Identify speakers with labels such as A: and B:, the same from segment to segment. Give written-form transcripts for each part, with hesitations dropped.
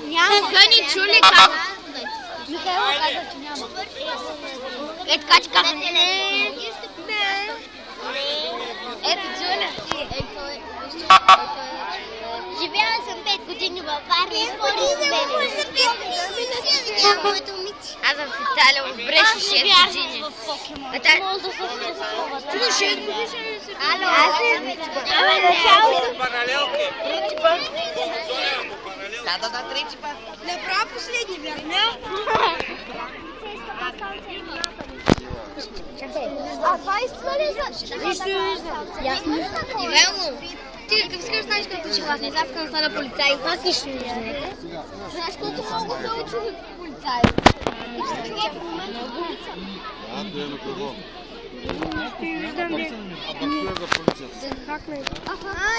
A: Няма.
B: Са ни чули как?
A: Михайло каза, че няма.
B: Е, така че каза, не. Ето, Джуля.
A: Живяла съм 5 години във Варна и спори с мен.
B: Аз в Италия в Брешо 6 години.
A: Ало,
C: Да, трети път.
A: направо последни бях. А това истина ли е?
B: Ивело, ти какъв искаш знаеш колко че вас не заска да стана полицай?
A: Аз нищо не знае. Знаеш колко много се учи от полицай?
D: Той е на кого?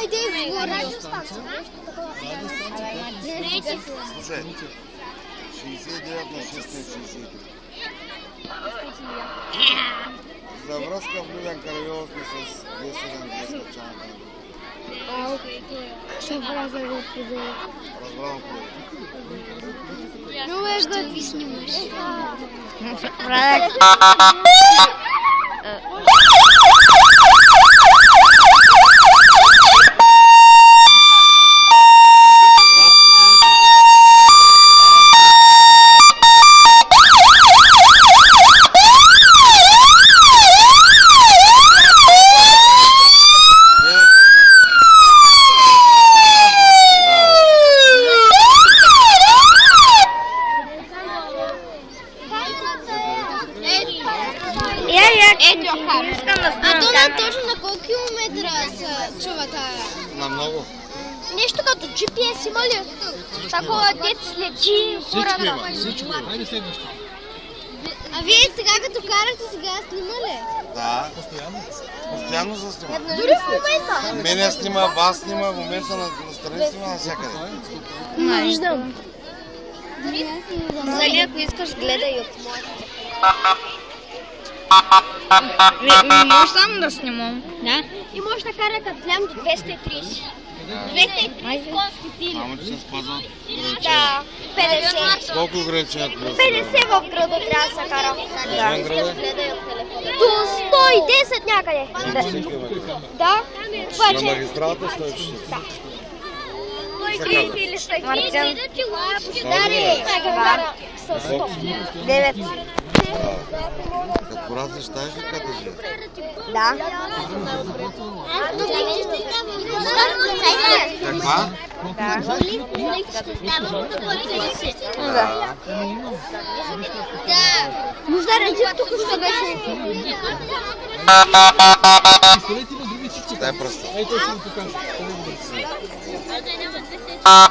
A: Иди в радиостанция.
D: Слушай, 69 на 663. За връзка в Люлян Каравелов и с 272 чаната.
A: Разбрах
D: Разбрано колега.
A: много е готви снимаш. А то на точно на колко километра се чува тая?
D: На много.
A: Нещо като GPS има ли? Такова дет следи хората.
D: Всичко има.
A: А вие сега като карате сега снима ли?
D: Да. Постоянно се снима.
A: Дори в момента?
D: Мене снима, вас снима, в момента на страни снима навсякъде.
A: Не виждам.
B: Зали, ако искаш, гледай от моя. Може само да снимам.
A: Да. И може да кара като гледам до 230. 230 конски сили.
D: Само че се спазват
A: Да, 50.
D: колко ограничения трябва да се
A: 50 в града трябва да се кара.
D: Извън града?
A: До 110 някъде. Да.
D: На
A: Обаче.
D: магистралата 160.
A: 130 или 130.
B: Марцин.
A: Даре. С 100.
B: 9.
D: Като разли щаеш ли къде живе?
B: Да.
D: Каква?
A: Нужда Раджив тук ще беше.
D: Дай пръста.
B: О.